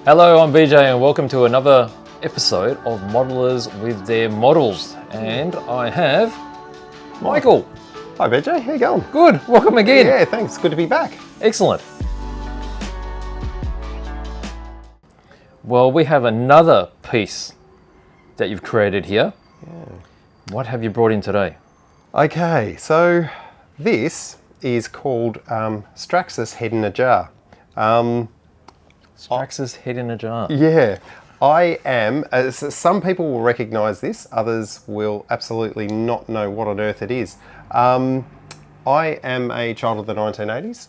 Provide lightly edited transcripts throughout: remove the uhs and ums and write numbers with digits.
Hello, I'm BJ and welcome to another episode of Modelers with Their Models. And I have Michael. Hi BJ, how you going? Good, welcome again. Yeah, thanks. Good to be back. Excellent. Well, we have another piece that you've created here. Yeah. What have you brought in today? Okay, so this is called Straxus Head in a Jar. Straxus Head in a Jar. Yeah, I am, some people will recognise this, others will absolutely not know what on earth it is. I am a child of the 1980s.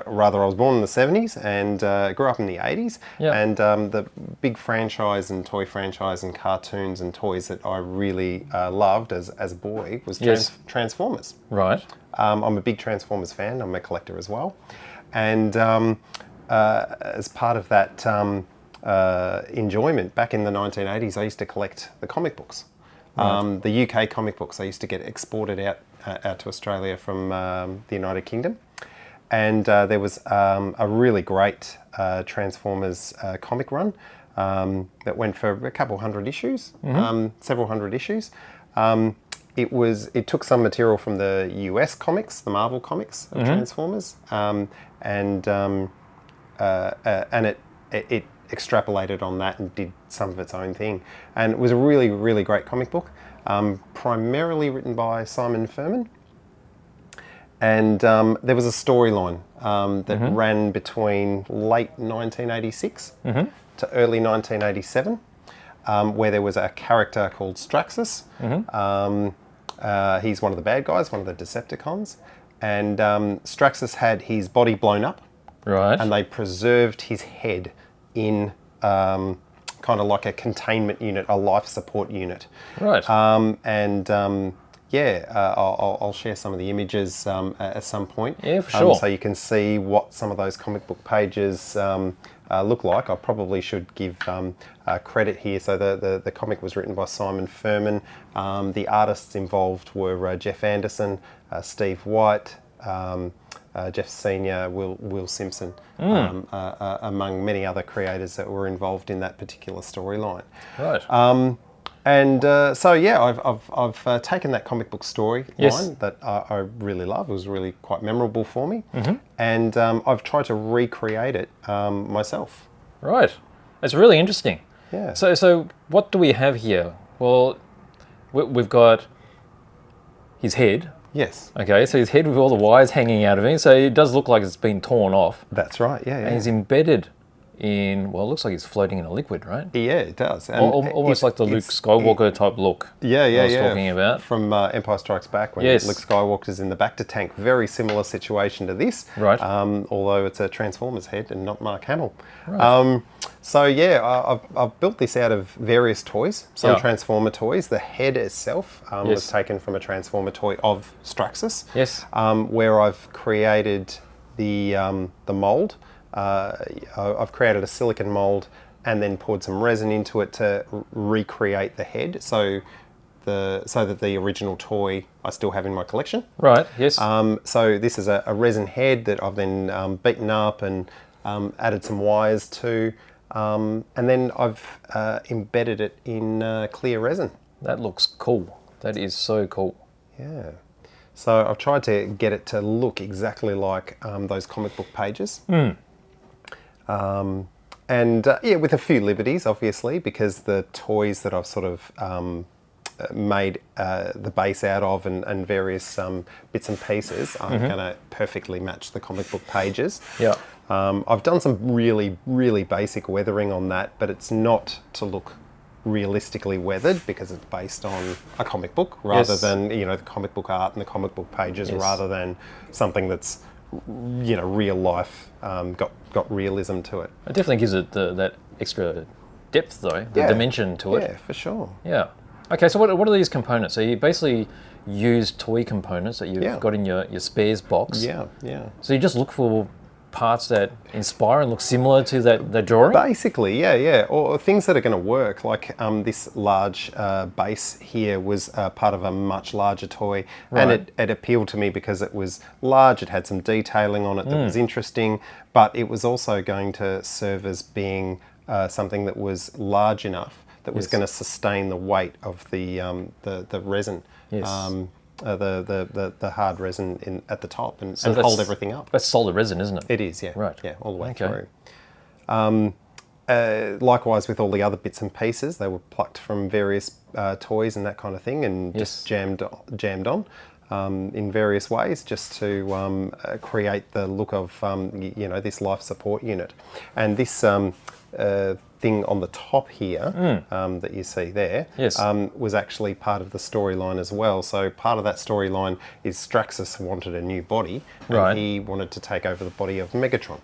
Rather, I was born in the 70s and grew up in the 80s. Yep. And the big franchise and toy franchise and cartoons and toys that I really loved as a boy was Transformers. Right. I'm a big Transformers fan. I'm a collector as well. And as part of that enjoyment, back in the 1980s, I used to collect the comic books. Right. The UK comic books, I used to get exported out to Australia from the United Kingdom. And there was a really great Transformers comic run that went for a couple hundred issues, several hundred issues. It took some material from the US comics, the Marvel comics of Transformers, and it extrapolated on that and did some of its own thing. And it was a really, really great comic book, primarily written by Simon Furman. And there was a storyline that ran between late 1986 to early 1987, where there was a character called Straxus. He's one of the bad guys, one of the Decepticons. And Straxus had his body blown up. Right. And they preserved his head in kind of like a containment unit, a life support unit. Right. I'll share some of the images at some point. Yeah, for sure. So you can see what some of those comic book pages look like. I probably should give credit here. So the comic was written by Simon Furman. The artists involved were Jeff Anderson, Steve White, Jeff Senior, Will Simpson, among many other creators that were involved in that particular storyline. Right. I've taken that comic book storyline that I really love. It was really quite memorable for me, and I've tried to recreate it myself. Right. It's really interesting. Yeah. So what do we have here? Well, we've got his head. Yes. Okay, so his head with all the wires hanging out of him, so it does look like it's been torn off. That's right, yeah. And he's embedded in, well, it looks like he's floating in a liquid, right? Yeah, it does. And almost like the Luke Skywalker type look. Yeah. I was talking about. From Empire Strikes Back, when Luke Skywalker's in the Bacta tank. Very similar situation to this. Right. Although it's a Transformers head and not Mark Hamill. Right. I've built this out of various toys, some Transformer toys. The head itself was taken from a Transformer toy of Straxus. Yes. Where I've created the mold. I've created a silicon mold and then poured some resin into it to recreate the head, so that the original toy I still have in my collection. Right. Yes. So this is a resin head that I've then beaten up and added some wires to, and then I've embedded it in clear resin. That looks cool. That is so cool. Yeah. So I've tried to get it to look exactly like those comic book pages. With a few liberties, obviously, because the toys that I've sort of made the base out of and various bits and pieces are going to perfectly match the comic book pages. Yeah. I've done some really, really basic weathering on that, but it's not to look realistically weathered because it's based on a comic book rather than, the comic book art and the comic book pages rather than something that's, real life, got realism to it. It definitely gives it that extra depth, though, the dimension to it. Yeah, for sure. Yeah. Okay, so what are these components? So you basically use toy components that you've got in your spares box. Yeah, yeah. So you just look for parts that inspire and look similar to that drawing? Basically, yeah. Or things that are going to work, like this large base here was part of a much larger toy, and it appealed to me because it was large, it had some detailing on it that was interesting, but it was also going to serve as being something that was large enough that was going to sustain the weight of the resin. Yes. The hard resin at the top and hold everything up. That's solid resin, isn't it? It is, yeah. Right. Yeah, all the way through. Likewise with all the other bits and pieces, they were plucked from various toys and that kind of thing, and just jammed on in various ways, just to create the look of this life support unit. And this thing on the top here that you see there was actually part of the storyline as well. So part of that storyline is Straxus wanted a new body, and he wanted to take over the body of Megatron.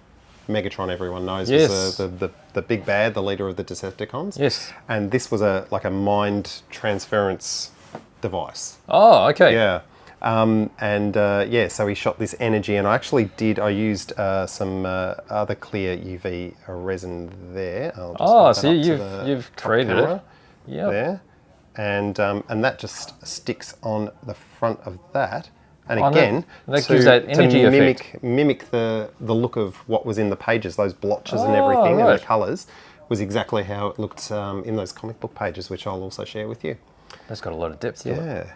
Megatron, everyone knows, was the big bad, the leader of the Decepticons. Yes. And this was like a mind transference device. Oh, okay. Yeah. So he shot this energy, and I used some other clear UV resin there. So you've created it. Yeah. There. And that just sticks on the front of that. And again, that gives that energy effect. Mimic the look of what was in the pages, those blotches and everything, and the colours, was exactly how it looked in those comic book pages, which I'll also share with you. That's got a lot of depth to it.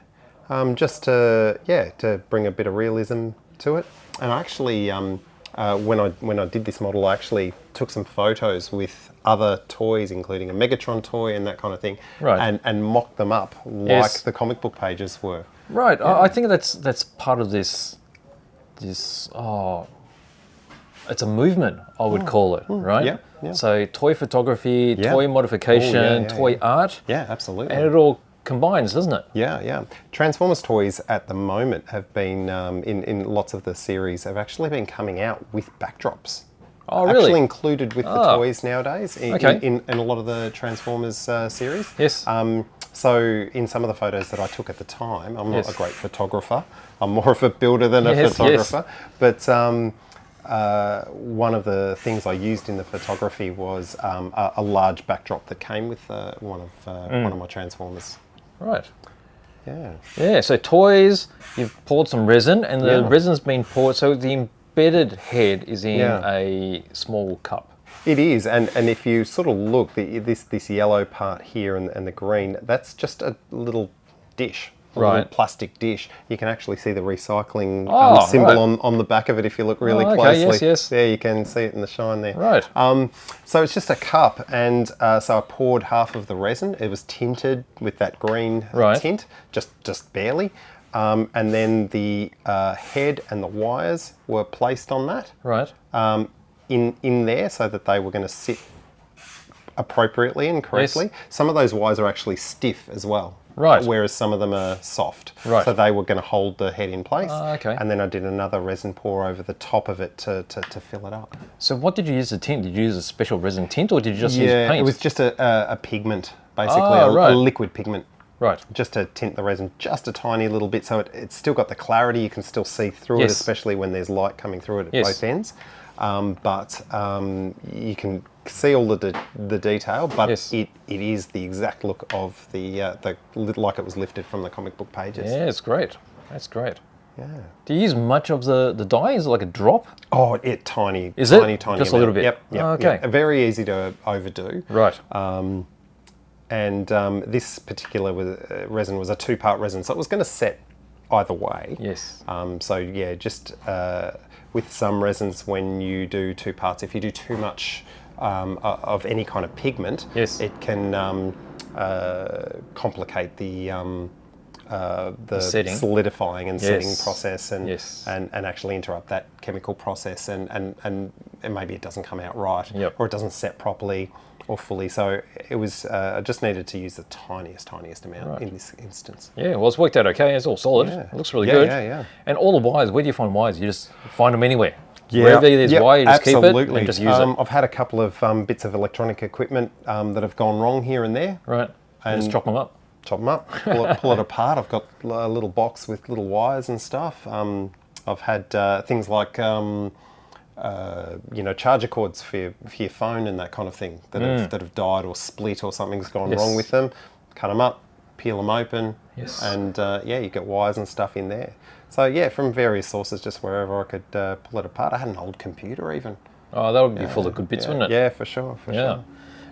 Just to bring a bit of realism to it. And I actually, when I did this model, I actually took some photos with other toys, including a Megatron toy and that kind of thing, and mocked them up like the comic book pages were. Right. Yeah. I think that's part of this. It's a movement, I would call it, right? Yeah. So toy photography, toy modification, toy art. Yeah, absolutely. And it all combines, doesn't it? Yeah. Transformers toys at the moment have been, in lots of the series, have actually been coming out with backdrops. Oh, really? Actually included with the toys nowadays in a lot of the Transformers series. Yes. So in some of the photos that I took at the time, I'm not a great photographer. I'm more of a builder than a photographer. But one of the things I used in the photography was a large backdrop that came with one of my Transformers. Right. Yeah. Yeah, so toys, you've poured some resin, and the resin's been poured, so the embedded head is in a small cup. It is, and if you sort of look, this yellow part here and the green, that's just a little dish. A little plastic dish. You can actually see the recycling symbol on the back of it if you look really closely. Yes. There, you can see it in the shine there. Right. So it's just a cup, and so I poured half of the resin. It was tinted with that green tint, just barely. And then the head and the wires were placed on that. Right. In there, so that they were going to sit appropriately and correctly. Yes. Some of those wires are actually stiff as well. Right. Whereas some of them are soft. Right. So they were going to hold the head in place. Okay. And then I did another resin pour over the top of it to fill it up. So what did you use to tint? Did you use a special resin tint, or did you just use paint? It was just a pigment, basically, a liquid pigment. Right. Just to tint the resin just a tiny little bit, so it's still got the clarity. You can still see through it, especially when there's light coming through it at both ends. But you can see all the detail, but it is the exact look of the like it was lifted from the comic book pages. Yeah, it's great. That's great. Yeah. Do you use much of the dye? Is it like a drop? Oh, tiny. Is tiny, it? Tiny Just amount. A little bit? Yep. Okay. Yep. Very easy to overdo. Right. This particular resin was a 2-part resin, so it was going to set either way. Yes. Just with some resins, when you do 2 parts, if you do too much of any kind of pigment, it can complicate the solidifying and setting process, and actually interrupt that chemical process, and maybe it doesn't come out right, or it doesn't set properly or fully. So it was I just needed to use the tiniest amount in this instance. Yeah, well, it's worked out okay. It's all solid. Yeah. It looks really good. Yeah. And all the wires, where do you find wires? You just find them anywhere. Wherever there's wire, you just keep it and just use it. I've had a couple of bits of electronic equipment that have gone wrong here and there. Right. And just chop them up. Chop them up, pull it apart. I've got a little box with little wires and stuff. I've had things like charger cords for your phone and that kind of thing that have died or split or something's gone wrong with them. Cut them up, peel them open, and you get wires and stuff in there. So yeah, from various sources, just wherever I could pull it apart. I had an old computer even. Oh, that would be full of good bits, wouldn't it? Yeah, for sure, sure.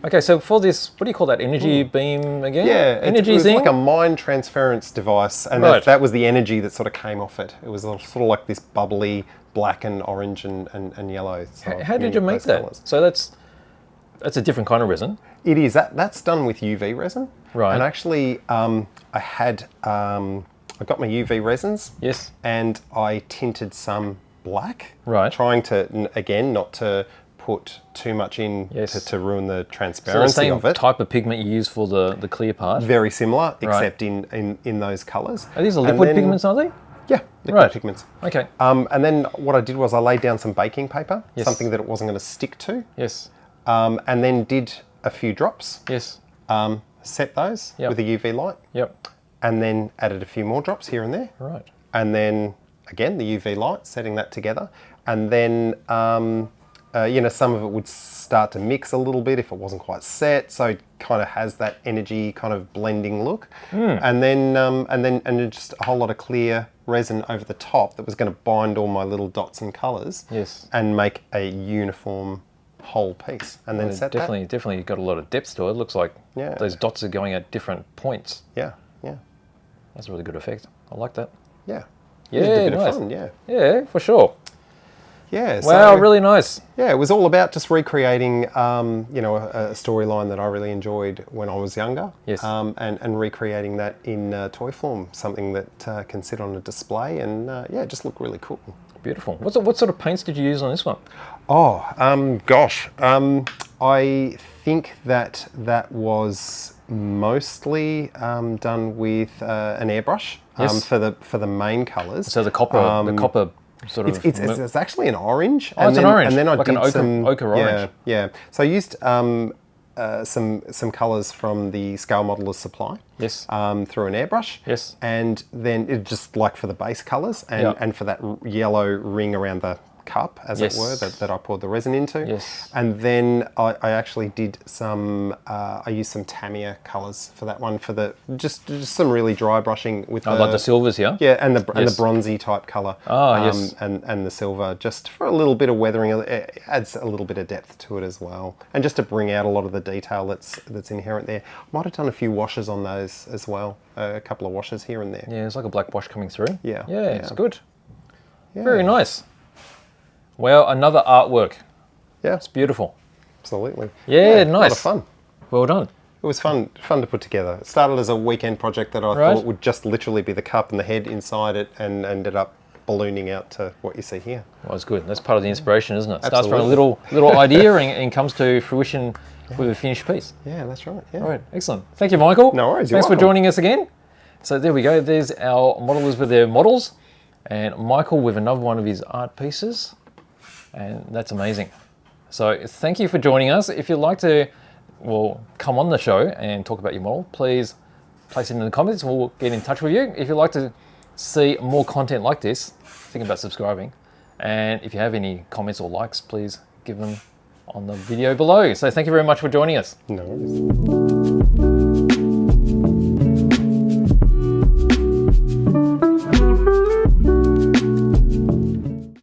Okay, so for this, what do you call that? Energy beam again? Yeah, energy it was thing? like a mind transference device, and that was the energy that sort of came off it. It was sort of like this bubbly black and orange and yellow. So how did you make that? Colours. So that's a different kind of resin. It is. That's done with UV resin. Right. And actually, I got my UV resins. Yes. And I tinted some black. Right. Trying to, again, not to put too much in to ruin the transparency of it. So the same type of pigment you use for the clear part? Very similar, except in those colours. Are these liquid pigments, are they? Yeah, liquid pigments. Okay. And then what I did was I laid down some baking paper, something that it wasn't going to stick to. Yes. And then did a few drops. Yes. Set those with a UV light. Yep. And then added a few more drops here and there. Right. And then, again, the UV light, setting that together. And then, some of it would start to mix a little bit if it wasn't quite set. So it kind of has that energy kind of blending look. And then just a whole lot of clear resin over the top that was going to bind all my little dots and colours. Yes. And make a uniform whole piece. And then set that. Definitely got a lot of depth to it. It looks like those dots are going at different points. Yeah. That's a really good effect. I like that. Yeah. Yeah, it was a bit nice. of fun, yeah. Yeah, for sure. Yeah. Wow, really nice. Yeah, it was all about just recreating, a storyline that I really enjoyed when I was younger. Yes. And recreating that in toy form, something that can sit on a display and, just look really cool. Beautiful. What sort of paints did you use on this one? Oh, gosh. I think that was mostly done with an airbrush for the main colours. So the copper sort of. It's actually an orange. Oh, it's an orange. And then I like did an ochre orange. Yeah. So I used some colours from the Scale Modeller's supply. Yes. Through an airbrush. Yes. And then it just like for the base colours and for that yellow ring around the cup, as it were, that I poured the resin into. Yes. And then I actually did some, I used some Tamiya colours for that one, for the just some really dry brushing with like the silvers, yeah? Yeah, and the bronzy type colour. Yes. And the silver, just for a little bit of weathering. It adds a little bit of depth to it as well. And just to bring out a lot of the detail that's inherent there. Might have done a few washes on those as well, a couple of washes here and there. Yeah, it's like a black wash coming through. Yeah. Yeah, it's good. Yeah. Very nice. Well, another artwork. Yeah. It's beautiful. Absolutely. Yeah, nice. A lot of fun. Well done. It was fun to put together. It started as a weekend project that I thought would just literally be the cup and the head inside it, and ended up ballooning out to what you see here. Well, it's good. That's part of the inspiration, isn't it? Absolutely. Starts from a little idea and comes to fruition with a finished piece. Yeah, that's right. Yeah. All right, excellent. Thank you, Michael. No worries. Thanks for joining us again. So there we go. There's our modelers with their models, and Michael with another one of his art pieces. And that's amazing. So thank you for joining us. If you'd like to, come on the show and talk about your model, please place it in the comments and we'll get in touch with you. If you'd like to see more content like this, think about subscribing. And if you have any comments or likes, please give them on the video below. So thank you very much for joining us. No worries.